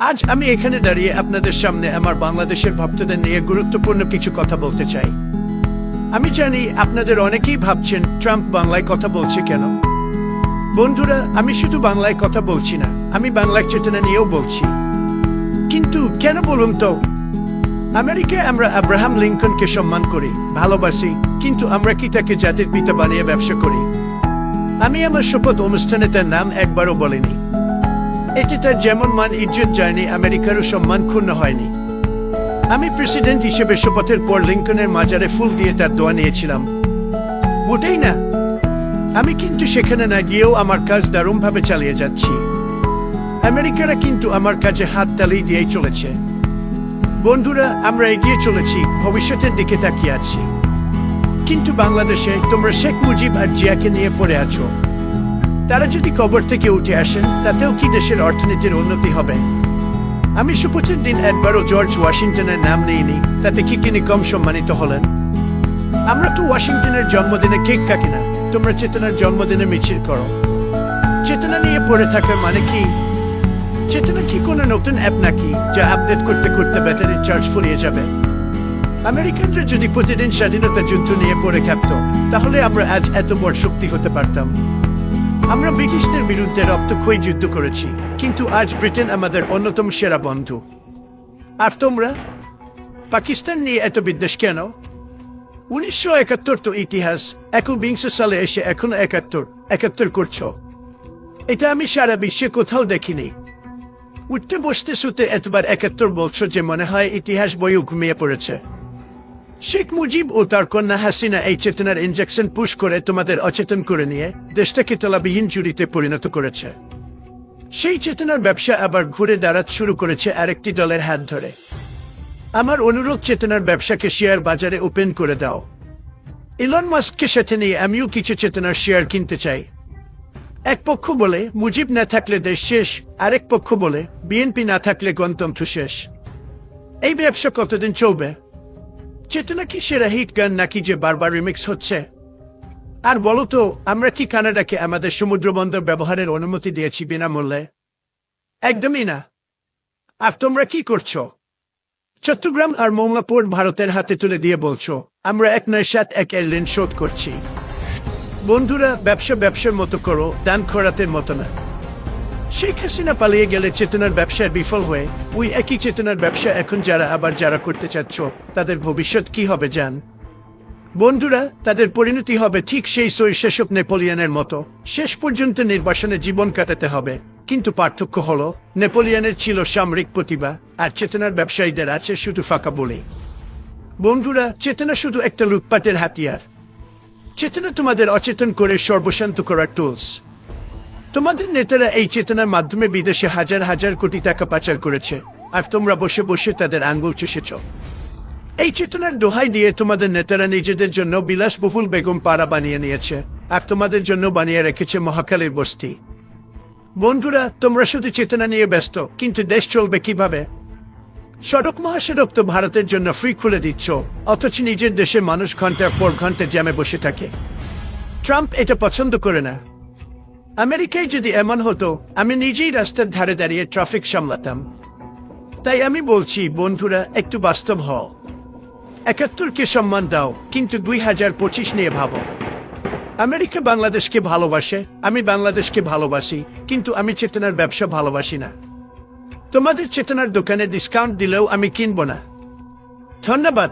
আজ আমি এখানে দাঁড়িয়ে আপনাদের সামনে আমার বাংলাদেশের ভক্তদের নিয়ে গুরুত্বপূর্ণ কিছু কথা বলতে চাই। আমি জানি আপনাদের অনেকেই ভাবছেন ট্রাম্প বাংলায় কথা বলছে কেন। বন্ধুরা, আমি শুধু বাংলায় কথা বলছি না, আমি বাংলার চেতনা নিয়েও বলছি। কিন্তু কেন বলুন তো? আমেরিকায় আমরা আব্রাহাম লিঙ্কনকে সম্মান করি, ভালোবাসি, কিন্তু আমরা কি তাকে জাতির পিতা বানিয়ে ব্যবসা করি? আমি আমার শপথ অনুষ্ঠানে তার নাম একবারও বলিনি। এতে তার যেমন মান ইজ্জত যায়নি, আমেরিকারও সম্মান ক্ষুণ্ণ হয়নি। আমি প্রেসিডেন্ট হিসেবে শপথের পর লিঙ্কনের মাজারে ফুল দিয়ে তার দোয়া নিয়েছিলাম, ওটাই না। আমি কিন্তু সেখানে না গিয়েও আমার কাজ দারুণভাবে চালিয়ে যাচ্ছি। আমেরিকারা কিন্তু আমার কাজে হাত তালি দিয়েই চলেছে। বন্ধুরা, আমরা এগিয়ে চলেছি, ভবিষ্যতের দিকে তাকিয়ে আছি। কিন্তু বাংলাদেশে তোমরা শেখ মুজিব আর জিয়াকে নিয়ে পড়ে আছো। তারা যদি কবর থেকে উঠে আসেন, তাতেও কি দেশের অর্থনীতির উন্নতি হবে? আমি শপথের দিন একবারও জর্জ ওয়াশিংটনের নাম নিইনি, তাতে কি তিনি কম সম্মানিত হলেন? আমরা তো ওয়াশিংটনের জন্মদিনে কেক কাটি না, তোমরা চেতনার জন্মদিনে মিছিল করো। চেতনা নিয়ে পড়ে থাকার মানে কি? চেতনা কি কোনো নতুন অ্যাপ নাকি, যা আপডেট করতে করতে ব্যাটারির চার্জ ফুরিয়ে যাবে? আমেরিকানরা যদি প্রতিদিন স্বাধীনতা যুদ্ধ নিয়ে পড়ে থাকতো, তাহলে আমরা আজ এত বড় শক্তি হতে পারতাম। আমরা ব্রিটিশদের বিরুদ্ধে রক্তক্ষয়ী যুদ্ধ করেছি, কিন্তু আজ ব্রিটেন আমাদের অন্যতম সেরা বন্ধু। আর তোমরা পাকিস্তান নিয়ে এত বিদ্বেষ কেন? 1971 তো ইতিহাস, 21 সালে এসে এখনো একাত্তর করছো। এটা আমি সারা বিশ্বে কোথাও দেখিনি। উঠতে বসতে শুতে এতবার 71 বলছো যে মনে হয় ইতিহাস বইও ঘুমিয়ে পড়েছে। শেখ মুজিব ও তার কন্যা হাসিনা এই চেতনার ইনজেকশন পুশ করে তোমাদের অচেতন করে নিয়ে দেশটাকে তলাবিহীন জুড়িতে পরিণত করেছে। সেই চেতনার ব্যবসা আবার ঘুরে দাঁড়াতে শুরু করেছে আরেকটি দলের হাত ধরে। আমার অনুরোধ, চেতনার ব্যবসাকে শেয়ার বাজারে ওপেন করে দাও। ইলন মাস্ককে সাথে নিয়ে আমিও কিছু চেতনার শেয়ার কিনতে চাই। এক পক্ষ বলে মুজিব না থাকলে দেশ শেষ, আরেক পক্ষ বলে বিএনপি না থাকলে গণতন্ত্র শেষ। এই ব্যবসা কতদিন চলবে? চেতনা কি সেরা হিট গান নাকি যে বারবার রিমিক্স হচ্ছে? আর বলো তো, আমরা কি কানাডাকে আমাদের সমুদ্রবন্দর ব্যবহারের অনুমতি দিয়েছি বিনামূল্যে? একদমই না। আর তোমরা কি করছো? চট্টগ্রাম আর মোংলা পোর্ট ভারতের হাতে তুলে দিয়ে বলছো আমরা এক নয় 7 ঋণ শোধ করছি। বন্ধুরা, ব্যবসার মতো করো, দান খরাতের মতো না। শেখ হাসিনা পালিয়ে গেলে চেতনার ব্যবসায় বিফল হয়ে ওই একই চেতনার ব্যবসা এখন যারা করতে চাচ্ছ, তাদের ভবিষ্যৎ কি হবে জান? বন্ধুরা, তাদের পরিণতি হবে ঠিক সেই শাসক নেপোলিয়নের মতো। শেষ পর্যন্ত নির্বাসনে জীবন কাটাতে হবে। কিন্তু পার্থক্য হলো, নেপোলিয়নের ছিল সামরিক প্রতিভা, আর চেতনার ব্যবসায়ীদের আছে শুধু ফাঁকা বলে। বন্ধুরা, চেতনা শুধু একটা লুটপাটের হাতিয়ার। চেতনা তোমাদের অচেতন করে সর্বশান্ত করার টুলস। তোমাদের নেতারা এই চেতনার মাধ্যমে বিদেশে হাজার হাজার কোটি টাকা পাচার করেছে, আর তোমরা বসে বসে তাদের আঙ্গুল চুষেছ। এই চেতনার দোহাই দিয়ে তোমাদের নেতারা নিজেদের জন্য বিলাসবহুল বেগম পাড়া বানিয়ে নিয়েছে, আর তোমাদের জন্য বানিয়ে রেখেছে মহাকালীর বস্তি। বন্ধুরা, তোমরা শুধু চেতনা নিয়ে ব্যস্ত, কিন্তু দেশ চলবে কিভাবে? সড়ক মহাসড়ক তো ভারতের জন্য ফ্রি খুলে দিচ্ছ, অথচ নিজের দেশে মানুষ ঘন্টার পর ঘন্টা জ্যামে বসে থাকে। ট্রাম্প এটা পছন্দ করে না। আমেরিকায় যদি এমন হতো, আমি নিজেই রাস্তার ধারে দাঁড়িয়ে ট্রাফিক সামলাতাম। তাই আমি বলছি বন্ধুরা, একটু বাস্তব হও। 71কে সম্মান দাও, কিন্তু 2025 নিয়ে ভাবো। আমেরিকা বাংলাদেশকে ভালোবাসে, আমি বাংলাদেশকে ভালোবাসি, কিন্তু আমি চেতনার ব্যবসা ভালোবাসি না। তোমাদের চেতনার দোকানে ডিসকাউন্ট দিলেও আমি কিনব না। ধন্যবাদ।